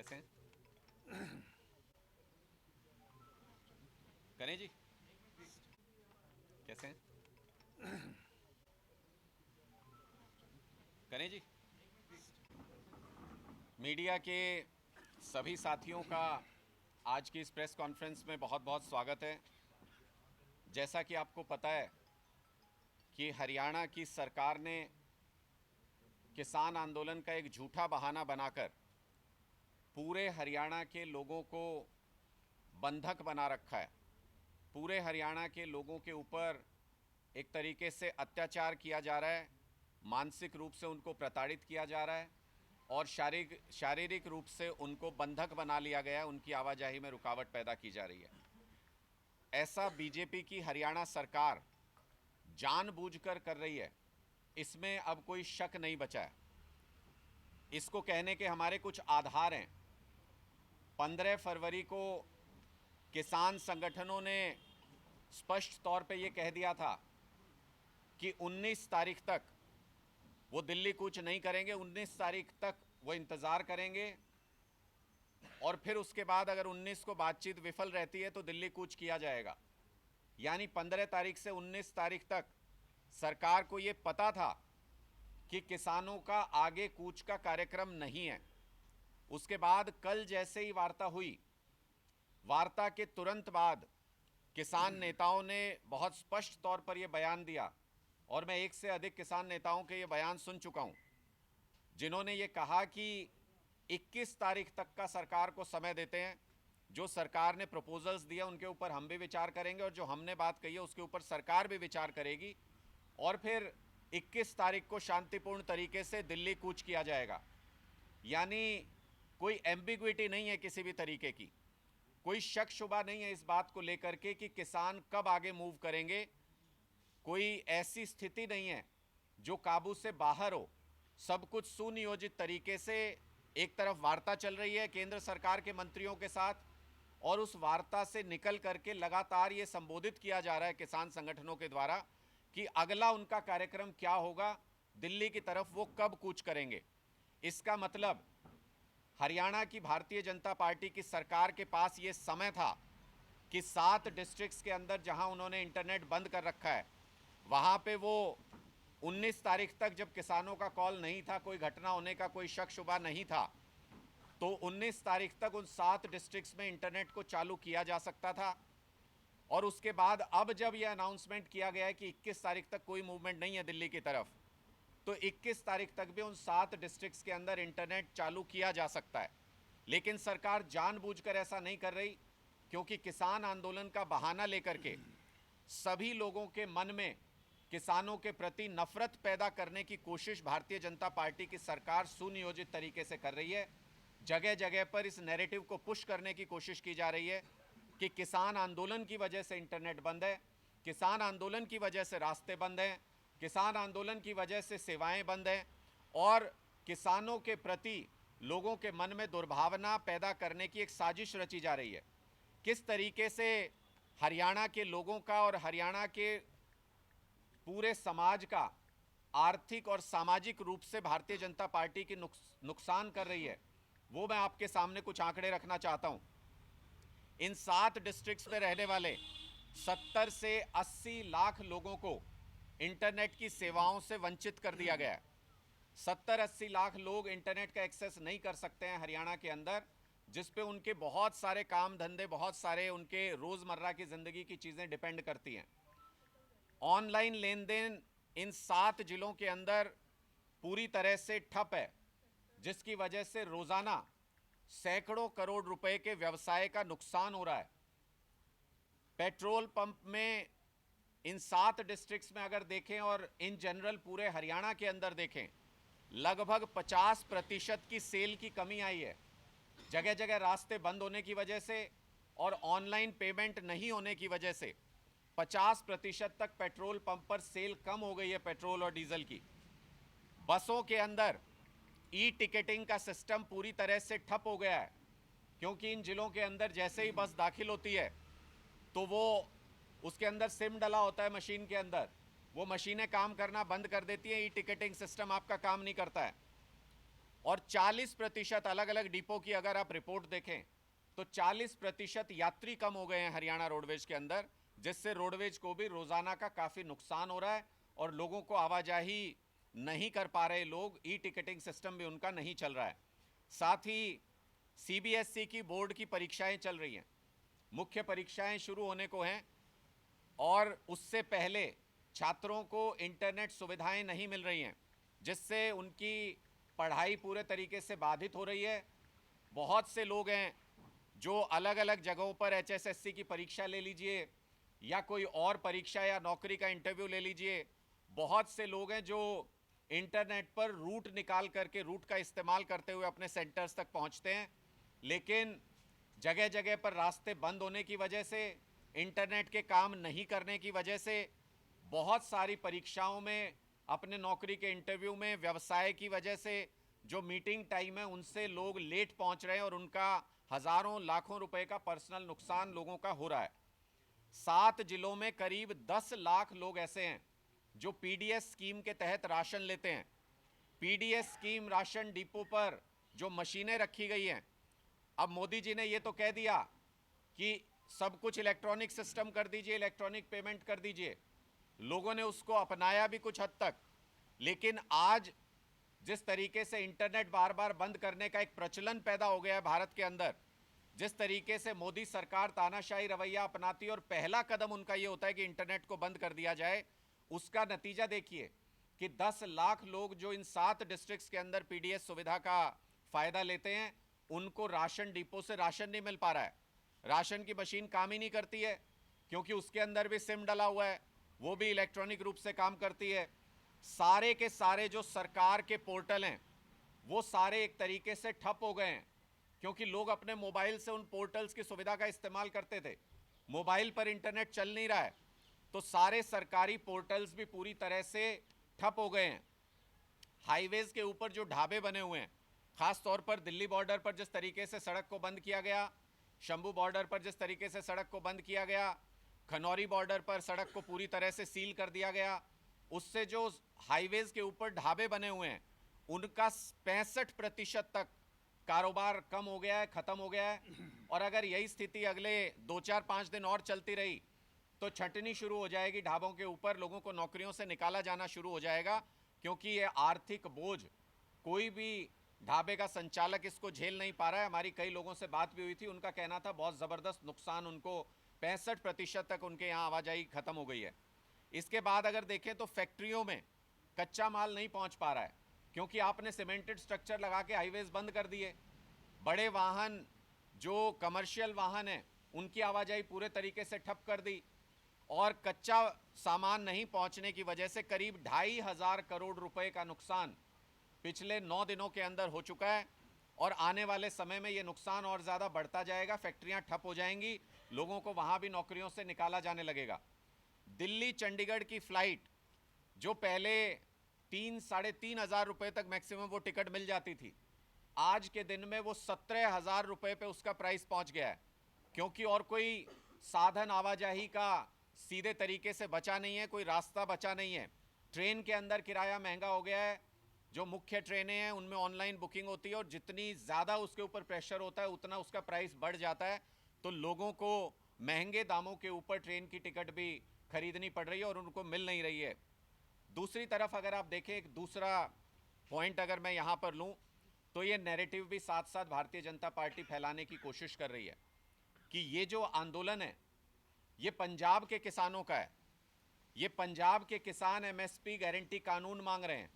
कैसे हैं? करें जी? कैसे हैं? करें जी? मीडिया के सभी साथियों का आज की इस प्रेस कॉन्फ्रेंस में बहुत बहुत स्वागत है। जैसा कि आपको पता है कि हरियाणा की सरकार ने किसान आंदोलन का एक झूठा बहाना बनाकर पूरे हरियाणा के लोगों को बंधक बना रखा है। पूरे हरियाणा के लोगों के ऊपर एक तरीके से अत्याचार किया जा रहा है, मानसिक रूप से उनको प्रताड़ित किया जा रहा है और शारीरिक रूप से उनको बंधक बना लिया गया है, उनकी आवाजाही में रुकावट पैदा की जा रही है। ऐसा बीजेपी की हरियाणा सरकार जानबूझकर कर रही है, इसमें अब कोई शक नहीं बचा है। इसको कहने के हमारे कुछ आधार हैं। 15 फरवरी को किसान संगठनों ने स्पष्ट तौर पे ये कह दिया था कि 19 तारीख तक वो दिल्ली कूच नहीं करेंगे, 19 तारीख तक वो इंतज़ार करेंगे और फिर उसके बाद अगर 19 को बातचीत विफल रहती है तो दिल्ली कूच किया जाएगा। यानी 15 तारीख से 19 तारीख तक सरकार को ये पता था कि किसानों का आगे कूच का कार्यक्रम नहीं है। उसके बाद कल जैसे ही वार्ता हुई, वार्ता के तुरंत बाद किसान नेताओं ने बहुत स्पष्ट तौर पर यह बयान दिया और मैं एक से अधिक किसान नेताओं के ये बयान सुन चुका हूं, जिन्होंने ये कहा कि 21 तारीख तक का सरकार को समय देते हैं। जो सरकार ने प्रपोजल्स दिया उनके ऊपर हम भी विचार करेंगे और जो हमने बात कही है उसके ऊपर सरकार भी विचार करेगी और फिर 21 तारीख को शांतिपूर्ण तरीके से दिल्ली कूच किया जाएगा। यानी कोई एम्बिग्विटी नहीं है किसी भी तरीके की, कोई शक शुबा नहीं है इस बात को लेकर के कि किसान कब आगे मूव करेंगे। कोई ऐसी स्थिति नहीं है जो काबू से बाहर हो। सब कुछ सुनियोजित तरीके से एक तरफ वार्ता चल रही है केंद्र सरकार के मंत्रियों के साथ और उस वार्ता से निकल करके लगातार ये संबोधित किया जा रहा है किसान संगठनों के द्वारा कि अगला उनका कार्यक्रम क्या होगा, दिल्ली की तरफ वो कब कूच करेंगे। इसका मतलब हरियाणा की भारतीय जनता पार्टी की सरकार के पास ये समय था कि 7 डिस्ट्रिक्ट्स के अंदर जहां उन्होंने इंटरनेट बंद कर रखा है, वहां पे वो 19 तारीख तक जब किसानों का कॉल नहीं था, कोई घटना होने का कोई शक शुबा नहीं था, तो 19 तारीख तक उन 7 डिस्ट्रिक्ट्स में इंटरनेट को चालू किया जा सकता था। और उसके बाद अब जब यह अनाउंसमेंट किया गया है कि 21 तारीख तक कोई मूवमेंट नहीं है दिल्ली की तरफ, तो 21 तारीख तक भी उन 7 डिस्ट्रिक्ट्स के अंदर इंटरनेट चालू किया जा सकता है। लेकिन सरकार जानबूझकर ऐसा नहीं कर रही, क्योंकि किसान आंदोलन का बहाना लेकर के सभी लोगों के मन में किसानों के प्रति नफरत पैदा करने की कोशिश भारतीय जनता पार्टी की सरकार सुनियोजित तरीके से कर रही है। जगह जगह पर इस नैरेटिव को पुश करने की कोशिश की जा रही है कि किसान आंदोलन की वजह से इंटरनेट बंद है, किसान आंदोलन की वजह से रास्ते बंद हैं, किसान आंदोलन की वजह से सेवाएं बंद हैं और किसानों के प्रति लोगों के मन में दुर्भावना पैदा करने की एक साजिश रची जा रही है। किस तरीके से हरियाणा के लोगों का और हरियाणा के पूरे समाज का आर्थिक और सामाजिक रूप से भारतीय जनता पार्टी की नुकसान कर रही है, वो मैं आपके सामने कुछ आंकड़े रखना चाहता हूं। इन 7 डिस्ट्रिक्ट्स में रहने वाले 70 से 80 लाख लोगों को इंटरनेट की सेवाओं से वंचित कर दिया गया है। 70-80 लाख लोग इंटरनेट का एक्सेस नहीं कर सकते हैं हरियाणा के अंदर, जिस पे उनके बहुत सारे काम धंधे, बहुत सारे उनके रोज़मर्रा की ज़िंदगी की चीज़ें डिपेंड करती हैं। ऑनलाइन लेन देन इन 7 जिलों के अंदर पूरी तरह से ठप है, जिसकी वजह से रोज़ाना सैकड़ों करोड़ रुपए के व्यवसाय का नुकसान हो रहा है। पेट्रोल पंप में इन 7 डिस्ट्रिक्ट्स में अगर देखें और इन जनरल पूरे हरियाणा के अंदर देखें, लगभग 50% की सेल की कमी आई है। जगह जगह रास्ते बंद होने की वजह से और ऑनलाइन पेमेंट नहीं होने की वजह से 50% तक पेट्रोल पंप पर सेल कम हो गई है पेट्रोल और डीजल की। बसों के अंदर ई टिकटिंग का सिस्टम पूरी तरह से ठप हो गया है, क्योंकि इन जिलों के अंदर जैसे ही बस दाखिल होती है तो वो उसके अंदर सिम डला होता है मशीन के अंदर, वो मशीनें काम करना बंद कर देती हैं, ई टिकटिंग सिस्टम आपका काम नहीं करता है। और 40% अलग अलग डिपो की अगर आप रिपोर्ट देखें तो 40% यात्री कम हो गए हैं हरियाणा रोडवेज के अंदर, जिससे रोडवेज को भी रोजाना का काफी नुकसान हो रहा है और लोगों को आवाजाही नहीं कर पा रहे लोग, ई टिकटिंग सिस्टम भी उनका नहीं चल रहा है। साथ ही सीबीएसई की बोर्ड की परीक्षाएं चल रही हैं, मुख्य परीक्षाएं शुरू होने को हैं और उससे पहले छात्रों को इंटरनेट सुविधाएं नहीं मिल रही हैं, जिससे उनकी पढ़ाई पूरे तरीके से बाधित हो रही है। बहुत से लोग हैं जो अलग अलग जगहों पर एचएसएससी की परीक्षा ले लीजिए या कोई और परीक्षा या नौकरी का इंटरव्यू ले लीजिए, बहुत से लोग हैं जो इंटरनेट पर रूट निकाल करके, रूट का इस्तेमाल करते हुए अपने सेंटर्स तक पहुंचते हैं, लेकिन जगह जगह पर रास्ते बंद होने की वजह से, इंटरनेट के काम नहीं करने की वजह से बहुत सारी परीक्षाओं में, अपने नौकरी के इंटरव्यू में, व्यवसाय की वजह से जो मीटिंग टाइम है उनसे लोग लेट पहुंच रहे हैं और उनका हजारों लाखों रुपए का पर्सनल नुकसान लोगों का हो रहा है। 7 जिलों में करीब 10 लाख लोग ऐसे हैं जो पीडीएस स्कीम के तहत राशन लेते हैं। पीडीएस स्कीम राशन डिपो पर जो मशीनें रखी गई हैं, अब मोदी जी ने ये तो कह दिया कि सब कुछ इलेक्ट्रॉनिक सिस्टम कर दीजिए, इलेक्ट्रॉनिक पेमेंट कर दीजिए। लोगों ने उसको अपनाया भी कुछ हद तक, लेकिन आज जिस तरीके से इंटरनेट बार बार बंद करने का एक प्रचलन पैदा हो गया है भारत के अंदर, जिस तरीके से मोदी सरकार तानाशाही रवैया अपनाती है और पहला कदम उनका यह होता है कि इंटरनेट को बंद कर दिया जाए, उसका नतीजा देखिए कि 10 लाख लोग जो इन 7 डिस्ट्रिक्ट्स के अंदर पीडीएस सुविधा का फायदा लेते हैं, उनको राशन डिपो से राशन नहीं मिल पा रहा है। राशन की मशीन काम ही नहीं करती है क्योंकि उसके अंदर भी सिम डला हुआ है, वो भी इलेक्ट्रॉनिक रूप से काम करती है। सारे के सारे जो सरकार के पोर्टल हैं वो सारे एक तरीके से ठप हो गए हैं क्योंकि लोग अपने मोबाइल से उन पोर्टल्स की सुविधा का इस्तेमाल करते थे। मोबाइल पर इंटरनेट चल नहीं रहा है तो सारे सरकारी पोर्टल्स भी पूरी तरह से ठप हो गए हैं। हाईवेज के ऊपर जो ढाबे बने हुए हैं, खास तौर पर दिल्ली बॉर्डर पर जिस तरीके से सड़क को बंद किया गया, शंभू बॉर्डर पर जिस तरीके से सड़क को बंद किया गया, खनौरी बॉर्डर पर सड़क को पूरी तरह से सील कर दिया गया, उससे जो हाईवेज के ऊपर ढाबे बने हुए हैं उनका 65% तक कारोबार कम हो गया है, खत्म हो गया है। और अगर यही स्थिति अगले 2-4-5 दिन और चलती रही तो छंटनी शुरू हो जाएगी ढाबों के ऊपर, लोगों को नौकरियों से निकाला जाना शुरू हो जाएगा क्योंकि ये आर्थिक बोझ कोई भी ढाबे का संचालक इसको झेल नहीं पा रहा है। हमारी कई लोगों से बात भी हुई थी, उनका कहना था बहुत ज़बरदस्त नुकसान उनको, 65% तक उनके यहाँ आवाजाही खत्म हो गई है। इसके बाद अगर देखें तो फैक्ट्रियों में कच्चा माल नहीं पहुंच पा रहा है क्योंकि आपने सीमेंटेड स्ट्रक्चर लगा के हाईवेज बंद कर दिए। बड़े वाहन जो कमर्शियल वाहन हैं उनकी आवाजाही पूरे तरीके से ठप कर दी और कच्चा सामान नहीं पहुंचने की वजह से करीब 2,500 करोड़ रुपए का नुकसान पिछले 9 दिनों के अंदर हो चुका है और आने वाले समय में ये नुकसान और ज़्यादा बढ़ता जाएगा। फैक्ट्रियां ठप हो जाएंगी, लोगों को वहां भी नौकरियों से निकाला जाने लगेगा। दिल्ली चंडीगढ़ की फ्लाइट जो पहले 3-3.5 हज़ार रुपए तक मैक्सिमम वो टिकट मिल जाती थी, आज के दिन में वो 17,000 रुपए पे उसका प्राइस पहुंच गया है क्योंकि और कोई साधन आवाजाही का सीधे तरीके से बचा नहीं है, कोई रास्ता बचा नहीं है। ट्रेन के अंदर किराया महंगा हो गया है, जो मुख्य ट्रेनें हैं उनमें ऑनलाइन बुकिंग होती है और जितनी ज़्यादा उसके ऊपर प्रेशर होता है उतना उसका प्राइस बढ़ जाता है, तो लोगों को महंगे दामों के ऊपर ट्रेन की टिकट भी खरीदनी पड़ रही है और उनको मिल नहीं रही है। दूसरी तरफ अगर आप देखें, एक दूसरा पॉइंट अगर मैं यहाँ पर लूँ तो ये नैरेटिव भी साथ साथ भारतीय जनता पार्टी फैलाने की कोशिश कर रही है कि ये जो आंदोलन है ये पंजाब के किसानों का है, ये पंजाब के किसान एमएसपी गारंटी कानून मांग रहे हैं,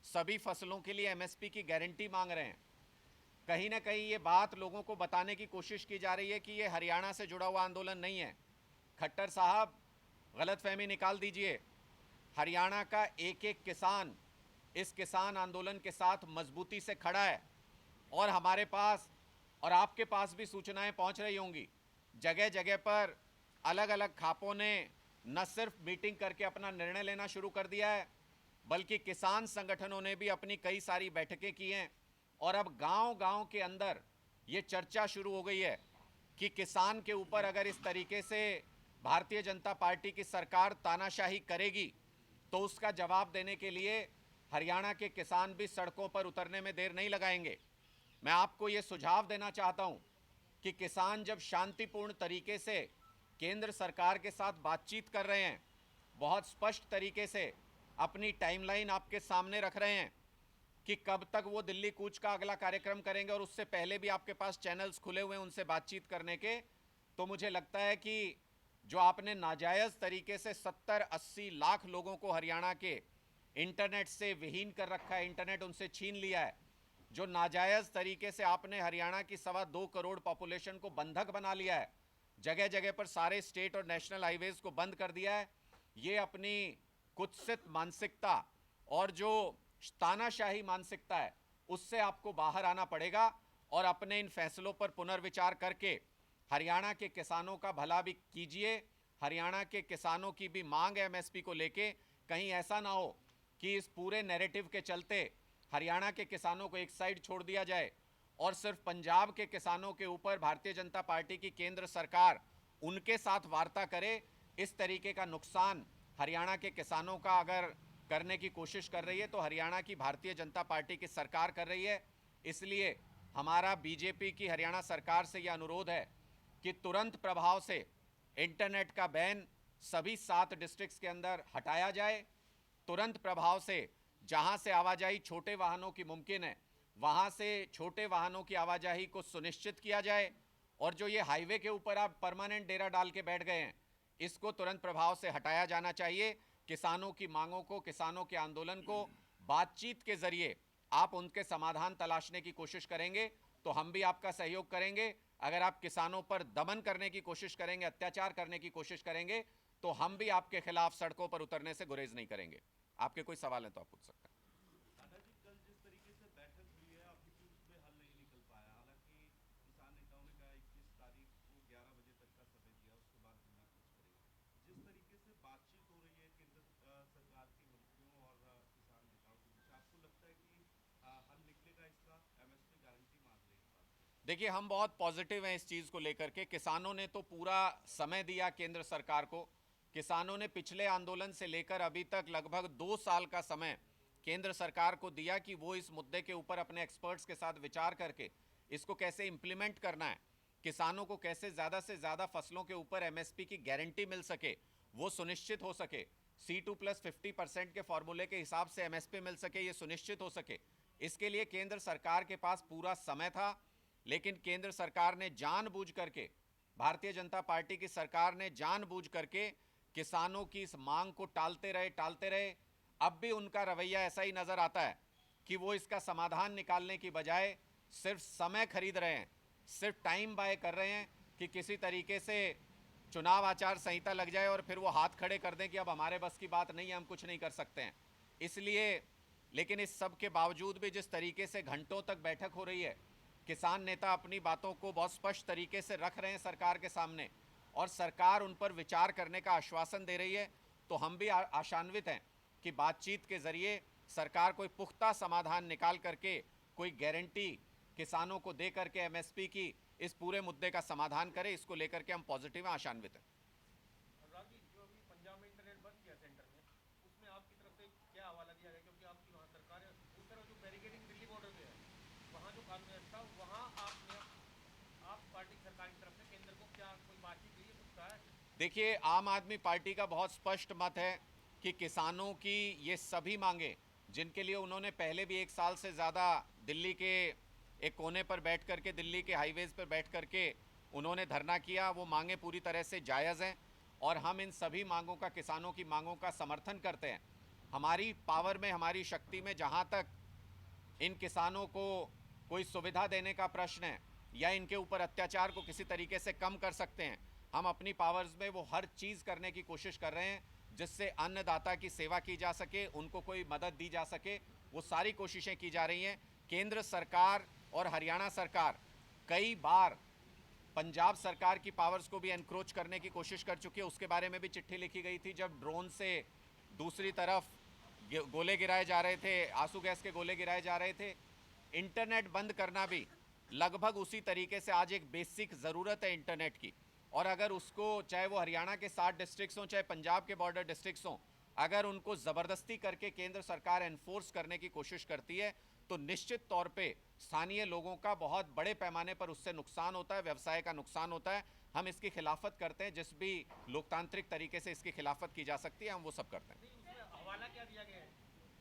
सभी फसलों के लिए एमएसपी की गारंटी मांग रहे हैं। कहीं ना कहीं ये बात लोगों को बताने की कोशिश की जा रही है कि ये हरियाणा से जुड़ा हुआ आंदोलन नहीं है। खट्टर साहब, गलतफहमी निकाल दीजिए। हरियाणा का एक एक किसान इस किसान आंदोलन के साथ मजबूती से खड़ा है और हमारे पास और आपके पास भी सूचनाएं पहुंच रही होंगी। जगह जगह पर अलग अलग खापों ने न सिर्फ मीटिंग करके अपना निर्णय लेना शुरू कर दिया है, बल्कि किसान संगठनों ने भी अपनी कई सारी बैठकें की हैं और अब गांव-गांव के अंदर ये चर्चा शुरू हो गई है कि किसान के ऊपर अगर इस तरीके से भारतीय जनता पार्टी की सरकार तानाशाही करेगी तो उसका जवाब देने के लिए हरियाणा के किसान भी सड़कों पर उतरने में देर नहीं लगाएंगे। मैं आपको ये सुझाव देना चाहता हूं कि किसान जब शांतिपूर्ण तरीके से केंद्र सरकार के साथ बातचीत कर रहे हैं, बहुत स्पष्ट तरीके से अपनी टाइमलाइन आपके सामने रख रहे हैं कि कब तक वो दिल्ली कूच का अगला कार्यक्रम करेंगे, और उससे पहले भी आपके पास चैनल्स खुले हुए हैं उनसे बातचीत करने के, तो मुझे लगता है कि जो आपने नाजायज़ तरीके से 70-80 लाख लोगों को हरियाणा के इंटरनेट से विहीन कर रखा है, इंटरनेट उनसे छीन लिया है, जो नाजायज़ तरीके से आपने हरियाणा की 2.25 करोड़ पॉपुलेशन को बंधक बना लिया है, जगह जगह पर सारे स्टेट और नेशनल हाईवेज को बंद कर दिया है, ये अपनी कुत्सित मानसिकता और जो तानाशाही मानसिकता है उससे आपको बाहर आना पड़ेगा और अपने इन फैसलों पर पुनर्विचार करके हरियाणा के किसानों का भला भी कीजिए। हरियाणा के किसानों की भी मांग है एमएसपी को लेके, कहीं ऐसा ना हो कि इस पूरे नैरेटिव के चलते हरियाणा के किसानों को एक साइड छोड़ दिया जाए और सिर्फ पंजाब के किसानों के ऊपर भारतीय जनता पार्टी की केंद्र सरकार उनके साथ वार्ता करे। इस तरीके का नुकसान हरियाणा के किसानों का अगर करने की कोशिश कर रही है तो हरियाणा की भारतीय जनता पार्टी की सरकार कर रही है। इसलिए हमारा बीजेपी की हरियाणा सरकार से यह अनुरोध है कि तुरंत प्रभाव से इंटरनेट का बैन सभी 7 डिस्ट्रिक्ट्स के अंदर हटाया जाए। तुरंत प्रभाव से जहां से आवाजाही छोटे वाहनों की मुमकिन है वहां से छोटे वाहनों की आवाजाही को सुनिश्चित किया जाए, और जो ये हाईवे के ऊपर आप परमानेंट डेरा डाल के बैठ गए हैं इसको तुरंत प्रभाव से हटाया जाना चाहिए। किसानों की मांगों को, किसानों के आंदोलन को बातचीत के जरिए आप उनके समाधान तलाशने की कोशिश करेंगे तो हम भी आपका सहयोग करेंगे। अगर आप किसानों पर दमन करने की कोशिश करेंगे, अत्याचार करने की कोशिश करेंगे तो हम भी आपके खिलाफ सड़कों पर उतरने से गुरेज नहीं करेंगे। आपके कोई सवाल है तो आप पूछ सकते हैं। दादाजी, कल जिस तरीके से बैठक हुई है अभी भी उसमें हल नहीं निकल पाया। हालांकि किसान नेताओं ने कहा 21 तारीख को 11 बजे तक का समय दिया, उसके बाद दिल्ली कूच करेंगे। जिस तरीके से बातचीत हो रही है केंद्र सरकार के मंत्रियों और किसान नेताओं के बीच, आपको लगता है कि हल निकलेगा इसका? एमएसपी गारंटी मान रही है इस बात की। देखिए, हम बहुत पॉजिटिव हैं इस चीज़ को लेकर के। किसानों ने तो पूरा समय दिया केंद्र सरकार को। किसानों ने पिछले आंदोलन से लेकर अभी तक लगभग 2 साल का समय केंद्र सरकार को दिया कि वो इस मुद्दे के ऊपर अपने एक्सपर्ट्स के साथ विचार करके इसको कैसे इम्प्लीमेंट करना है, किसानों को कैसे ज़्यादा से ज़्यादा फसलों के ऊपर एमएसपी की गारंटी मिल सके, वो सुनिश्चित हो सके, C2+50% के फॉर्मूले के हिसाब से एमएसपी मिल सके, ये सुनिश्चित हो सके। इसके लिए केंद्र सरकार के पास पूरा समय था, लेकिन केंद्र सरकार ने जानबूझ करके, भारतीय जनता पार्टी की सरकार ने जानबूझ करके किसानों की इस मांग को टालते रहे। अब भी उनका रवैया ऐसा ही नजर आता है कि वो इसका समाधान निकालने की बजाय सिर्फ समय खरीद रहे हैं, सिर्फ टाइम बाय कर रहे हैं कि किसी तरीके से चुनाव आचार संहिता लग जाए और फिर वो हाथ खड़े कर दें कि अब हमारे बस की बात नहीं है, हम कुछ नहीं कर सकते हैं। इसलिए, लेकिन इस सब के बावजूद भी जिस तरीके से घंटों तक बैठक हो रही है, किसान नेता अपनी बातों को बहुत स्पष्ट तरीके से रख रहे हैं सरकार के सामने और सरकार उन पर विचार करने का आश्वासन दे रही है, तो हम भी आशान्वित हैं कि बातचीत के जरिए सरकार कोई पुख्ता समाधान निकाल करके कोई गारंटी किसानों को दे करके एमएसपी की इस पूरे मुद्दे का समाधान करे। इसको लेकर के हम पॉजिटिव हैं, आशान्वित हैं। रागी, जो अभी पंजाब में इंटरनेट बंद किया सेंटर में, उसमें आपकी तरफ से क्या हवाला दिया गया? क्योंकि आपकी वहाँ सरकार है, उस तरफ जो बैरिकेडिंग दिल्ली बॉर्डर पे है, वहाँ जो कानून व्यवस्था, वहाँ आपने आप पार्टी की सरकार की तरफ से केंद्र को क्या कोई बातचीत हुई है, कुछ कहा है? देखिए, आम आदमी पार्टी का बहुत स्पष्ट मत है कि किसानों की ये सभी मांगे, जिनके लिए उन्होंने पहले भी 1 साल से ज़्यादा दिल्ली के एक कोने पर बैठ करके, दिल्ली के हाईवेज़ पर बैठ करके उन्होंने धरना किया, वो मांगे पूरी तरह से जायज़ हैं और हम इन सभी मांगों का, किसानों की मांगों का समर्थन करते हैं। हमारी पावर में, हमारी शक्ति में जहाँ तक इन किसानों को कोई सुविधा देने का प्रश्न है या इनके ऊपर अत्याचार को किसी तरीके से कम कर सकते हैं, हम अपनी पावर्स में वो हर चीज़ करने की कोशिश कर रहे हैं जिससे अन्नदाता की सेवा की जा सके, उनको कोई मदद दी जा सके। वो सारी कोशिशें की जा रही हैं। केंद्र सरकार और हरियाणा सरकार कई बार पंजाब सरकार की पावर्स को भी एनक्रोच करने की कोशिश कर चुकी है। उसके बारे में भी चिट्ठी लिखी गई थी जब ड्रोन से दूसरी तरफ गोले गिराए जा रहे थे, आंसू गैस के गोले गिराए जा रहे थे। इंटरनेट बंद करना भी लगभग उसी तरीके से आज एक बेसिक ज़रूरत है इंटरनेट की, और अगर उसको, चाहे वो हरियाणा के 7 डिस्ट्रिक्ट्स हों, चाहे पंजाब के बॉर्डर डिस्ट्रिक्ट्स हों, अगर उनको ज़बरदस्ती करके केंद्र सरकार एनफोर्स करने की कोशिश करती है तो निश्चित तौर पे स्थानीय लोगों का बहुत बड़े पैमाने पर उससे नुकसान होता है, व्यवसाय का नुकसान होता है। हम इसकी खिलाफत करते हैं, जिस भी लोकतांत्रिक तरीके से इसकी खिलाफत की जा सकती है हम वो सब करते हैं। नहीं, उसमें हवाला क्या दिया गया है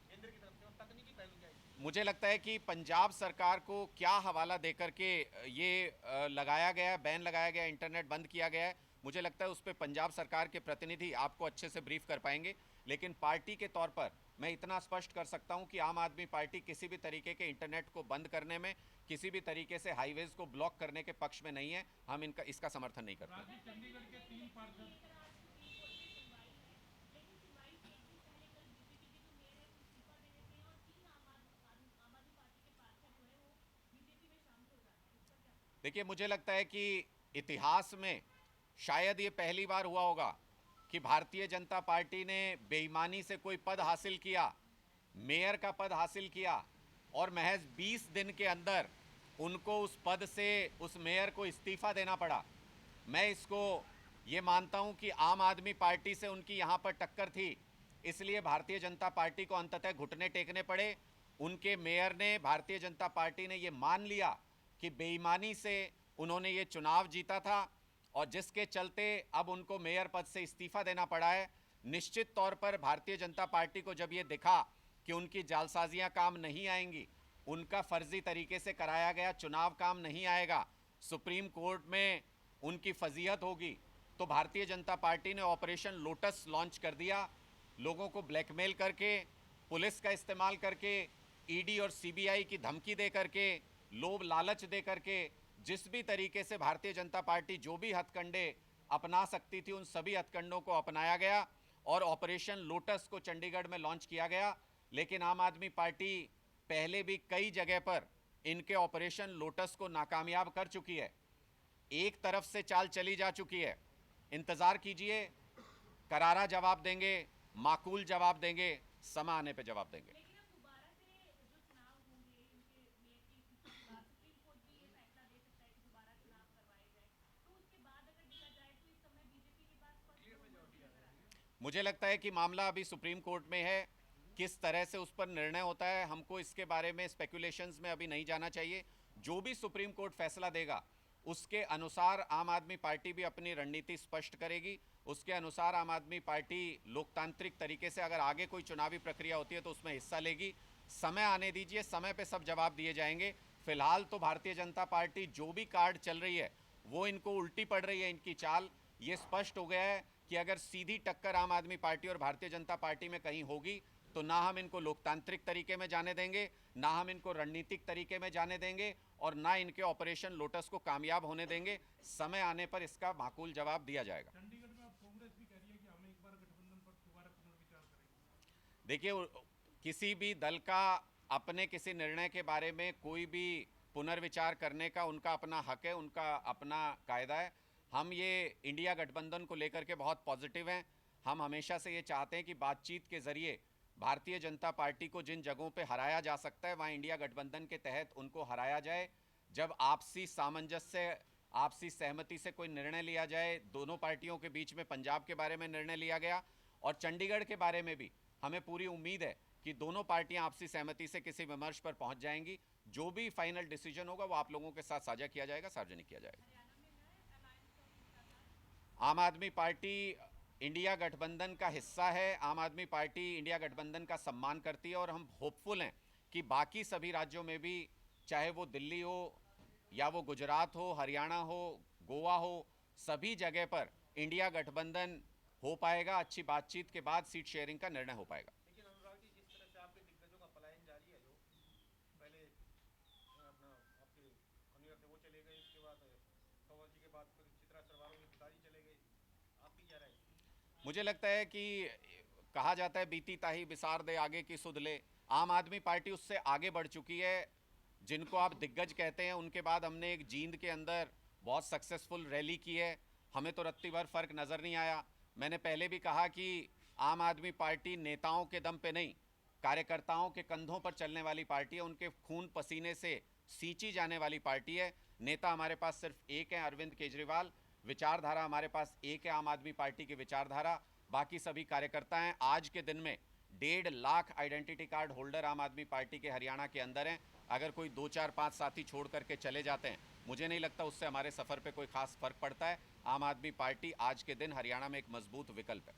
केंद्र की तरफ से और तकनीकी पहलू क्या है? मुझे लगता है कि पंजाब सरकार को क्या हवाला देकर के ये लगाया गया है, बैन लगाया गया है, इंटरनेट बंद किया गया है, मुझे लगता है उस पर पंजाब सरकार के प्रतिनिधि आपको अच्छे से ब्रीफ कर पाएंगे। लेकिन पार्टी के तौर पर मैं इतना स्पष्ट कर सकता हूं कि आम आदमी पार्टी किसी भी तरीके के इंटरनेट को बंद करने में, किसी भी तरीके से हाईवेज को ब्लॉक करने के पक्ष में नहीं है। हम इसका समर्थन नहीं करते। चंडीगढ़ के 3 पार्षद देखिए, मुझे लगता है कि इतिहास में शायद ये पहली बार हुआ होगा कि भारतीय जनता पार्टी ने बेईमानी से कोई पद हासिल किया, मेयर का पद हासिल किया, और महज 20 दिन के अंदर उनको उस पद से, उस मेयर को इस्तीफा देना पड़ा। मैं इसको ये मानता हूं कि आम आदमी पार्टी से उनकी यहाँ पर टक्कर थी, इसलिए भारतीय जनता पार्टी को अंततः घुटने टेकने पड़े। उनके मेयर ने, भारतीय जनता पार्टी ने ये मान लिया कि बेईमानी से उन्होंने ये चुनाव जीता था, और जिसके चलते अब उनको मेयर पद से इस्तीफा देना पड़ा है। निश्चित तौर पर भारतीय जनता पार्टी को जब ये दिखा कि उनकी जालसाजियां काम नहीं आएंगी, उनका फर्जी तरीके से कराया गया चुनाव काम नहीं आएगा, सुप्रीम कोर्ट में उनकी फजीहत होगी, तो भारतीय जनता पार्टी ने ऑपरेशन लोटस लॉन्च कर दिया। लोगों को ब्लैकमेल करके, पुलिस का इस्तेमाल करके, ईडी और सीबीआई की धमकी दे करके, लोभ लालच दे करके, जिस भी तरीके से भारतीय जनता पार्टी जो भी हथकंडे अपना सकती थी उन सभी हथकंडों को अपनाया गया और ऑपरेशन लोटस को चंडीगढ़ में लॉन्च किया गया। लेकिन आम आदमी पार्टी पहले भी कई जगह पर इनके ऑपरेशन लोटस को नाकामयाब कर चुकी है। एक तरफ से चाल चली जा चुकी है। इंतज़ार कीजिए, करारा जवाब देंगे, माकूल जवाब देंगे, समय आने पे जवाब देंगे। लेकिन अब दोबारा से जो चुनाव होंगे इनके मेयर की इस्तीफे के बाद सुप्रीम कोर्ट भी ये फैसला दे सकता है कि दोबारा चुनाव करवाए जाए, तो उसके बाद अगर देखा जाए तो इस समय बीजेपी के पास स्पष्ट बहुमत भी नजर आ रहा है। मुझे लगता है कि मामला अभी सुप्रीम कोर्ट में है, किस तरह से उस पर निर्णय होता है हमको इसके बारे में स्पेकुलेशंस में अभी नहीं जाना चाहिए। जो भी सुप्रीम कोर्ट फैसला देगा उसके अनुसार आम आदमी पार्टी भी अपनी रणनीति स्पष्ट करेगी। उसके अनुसार आम आदमी पार्टी लोकतांत्रिक तरीके से अगर आगे कोई चुनावी प्रक्रिया होती है तो उसमें हिस्सा लेगी। समय आने दीजिए, समय पे सब जवाब दिए जाएंगे। फिलहाल तो भारतीय जनता पार्टी जो भी कार्ड चल रही है वो इनको उल्टी पड़ रही है, इनकी चाल। ये स्पष्ट हो गया है कि अगर सीधी टक्कर आम आदमी पार्टी और भारतीय जनता पार्टी में कहीं होगी तो ना हम इनको लोकतांत्रिक तरीके में जाने देंगे, ना हम इनको रणनीतिक तरीके में जाने देंगे, और ना इनके ऑपरेशन लोटस को कामयाब होने देंगे। समय आने पर इसका माकूल जवाब दिया जाएगा। चंडीगढ़ में अब कांग्रेस भी कह रही है कि हम एक बार गठबंधन पर दोबारा पुनर्विचार करेंगे। देखिए, किसी भी दल का अपने किसी निर्णय के बारे में कोई भी पुनर्विचार करने का उनका अपना हक है, उनका अपना कायदा है। हम ये इंडिया गठबंधन को लेकर के बहुत पॉजिटिव हैं। हम हमेशा से ये चाहते हैं कि बातचीत के ज़रिए भारतीय जनता पार्टी को जिन जगहों पे हराया जा सकता है वहाँ इंडिया गठबंधन के तहत उनको हराया जाए। जब आपसी सामंजस्य, आपसी सहमति से कोई निर्णय लिया जाए, दोनों पार्टियों के बीच में पंजाब के बारे में निर्णय लिया गया और चंडीगढ़ के बारे में भी हमें पूरी उम्मीद है कि दोनों पार्टियां आपसी सहमति से किसी विमर्श पर पहुंच जाएंगी। जो भी फाइनल डिसीजन होगा वो आप लोगों के साथ साझा किया जाएगा, सार्वजनिक किया जाएगा। आम आदमी पार्टी इंडिया गठबंधन का हिस्सा है। आम आदमी पार्टी इंडिया गठबंधन का सम्मान करती है और हम होपफुल हैं कि बाकी सभी राज्यों में भी, चाहे वो दिल्ली हो या वो गुजरात हो, हरियाणा हो, गोवा हो, सभी जगह पर इंडिया गठबंधन हो पाएगा। अच्छी बातचीत के बाद सीट शेयरिंग का निर्णय हो पाएगा। लेकिन अनुराग जी, जिस तरह से आपके दिग्गजों का पलायन जारी है, जो पहले अपना आपके खनियर थे वो चले गए, इसके बाद कंवर जी के बाद फिर चित्रा सरवारों के पिताजी चले गए, आपकी क्या राय है? मुझे लगता है कि कहा जाता है बीती ताही बिसार दे आगे की सुध ले। आम आदमी पार्टी उससे आगे बढ़ चुकी है। जिनको आप दिग्गज कहते हैं उनके बाद हमने एक जींद के अंदर बहुत सक्सेसफुल रैली की है, हमें तो रत्ती भर फर्क नज़र नहीं आया। मैंने पहले भी कहा कि आम आदमी पार्टी नेताओं के दम पे नहीं, कार्यकर्ताओं के कंधों पर चलने वाली पार्टी है, उनके खून पसीने से सींची जाने वाली पार्टी है। नेता हमारे पास सिर्फ एक है, अरविंद केजरीवाल। विचारधारा हमारे पास एक है, आम आदमी पार्टी की विचारधारा। बाकी सभी कार्यकर्ता हैं। आज के दिन में 1.5 लाख आइडेंटिटी कार्ड होल्डर आम आदमी पार्टी के हरियाणा के अंदर हैं। अगर कोई 2 4 5 साथी छोड़ करके चले जाते हैं, मुझे नहीं लगता उससे हमारे सफ़र पे कोई खास फर्क पड़ता है। आम आदमी पार्टी आज के दिन हरियाणा में एक मजबूत विकल्प है।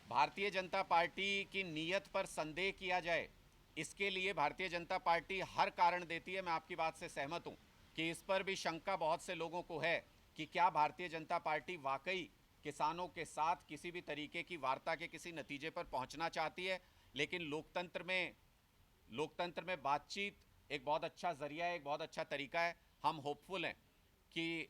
भारतीय जनता पार्टी की नीयत पर संदेह किया जाए, इसके लिए भारतीय जनता पार्टी हर कारण देती है। मैं आपकी बात से सहमत हूं कि इस पर भी शंका बहुत से लोगों को है कि क्या भारतीय जनता पार्टी वाकई किसानों के साथ किसी भी तरीके की वार्ता के किसी नतीजे पर पहुंचना चाहती है। लेकिन लोकतंत्र में बातचीत एक बहुत अच्छा जरिया है, एक बहुत अच्छा तरीका है। हम होपफुल हैं कि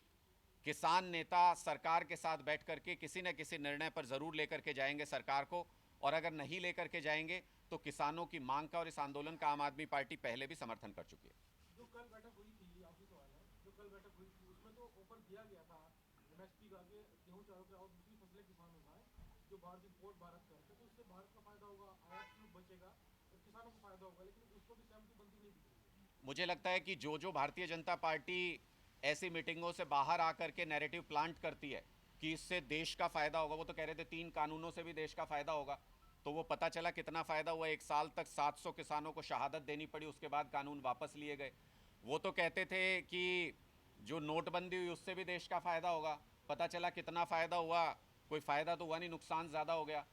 किसान नेता सरकार के साथ बैठ करके किसी न किसी निर्णय पर ज़रूर लेकर के जाएंगे सरकार को, और अगर नहीं लेकर के जाएंगे तो किसानों की मांग का और इस आंदोलन का आम आदमी पार्टी पहले भी समर्थन कर चुकी है। जो कल बैठक हुई थी, आपसे सवाल है, जो कल बैठक हुई थी उसमें तो ऑफर दिया गया था एमएसपी का कि गेहूं चारों के और दूसरी फसलें किसानों का है जो भारत इंपोर्ट भारत करते हैं, तो उससे भारत का फायदा होगा, आयात शुल्क बचेगा और किसानों को फायदा होगा, लेकिन उस पर भी सहमति बनती नहीं दिख रही है। मुझे लगता है कि जो भारतीय जनता पार्टी ऐसी मीटिंगों से बाहर आकर के नैरेटिव प्लांट करती है कि इससे देश का फ़ायदा होगा, वो तो कह रहे थे 3 कानूनों से भी देश का फ़ायदा होगा, तो वो पता चला कितना फ़ायदा हुआ। 1 साल तक 700 किसानों को शहादत देनी पड़ी, उसके बाद कानून वापस लिए गए। वो तो कहते थे कि जो नोटबंदी हुई उससे भी देश का फ़ायदा होगा, पता चला कितना फ़ायदा हुआ, कोई फ़ायदा तो हुआ नहीं, नुकसान ज़्यादा हो गया।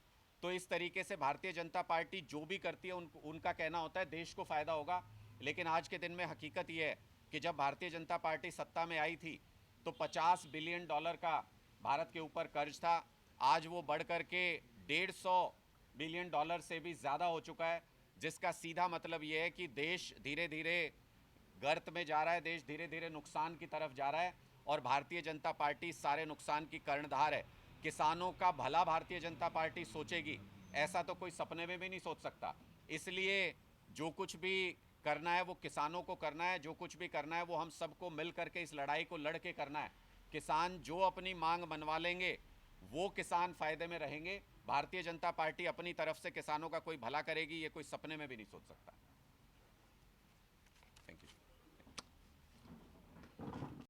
तो इस तरीके से भारतीय जनता पार्टी जो भी करती है उनका कहना होता है देश को फ़ायदा होगा। लेकिन आज के दिन में हकीकत ये है कि जब भारतीय जनता पार्टी सत्ता में आई थी तो $50 बिलियन का भारत के ऊपर कर्ज था। आज वो बढ़ कर के $150 बिलियन से भी ज़्यादा हो चुका है, जिसका सीधा मतलब ये है कि देश धीरे धीरे गर्त में जा रहा है, देश धीरे धीरे नुकसान की तरफ जा रहा है, और भारतीय जनता पार्टी सारे नुकसान की कर्णधार है। किसानों का भला भारतीय जनता पार्टी सोचेगी, ऐसा तो कोई सपने में भी नहीं सोच सकता। इसलिए जो कुछ भी करना है वो किसानों को करना है, जो कुछ भी करना है वो हम सबको मिल करके इस लड़ाई को लड़ के करना है। किसान जो अपनी मांग मनवा लेंगे वो किसान फ़ायदे में रहेंगे। भारतीय जनता पार्टी अपनी तरफ से किसानों का कोई भला करेगी, ये कोई सपने में भी नहीं सोच सकता।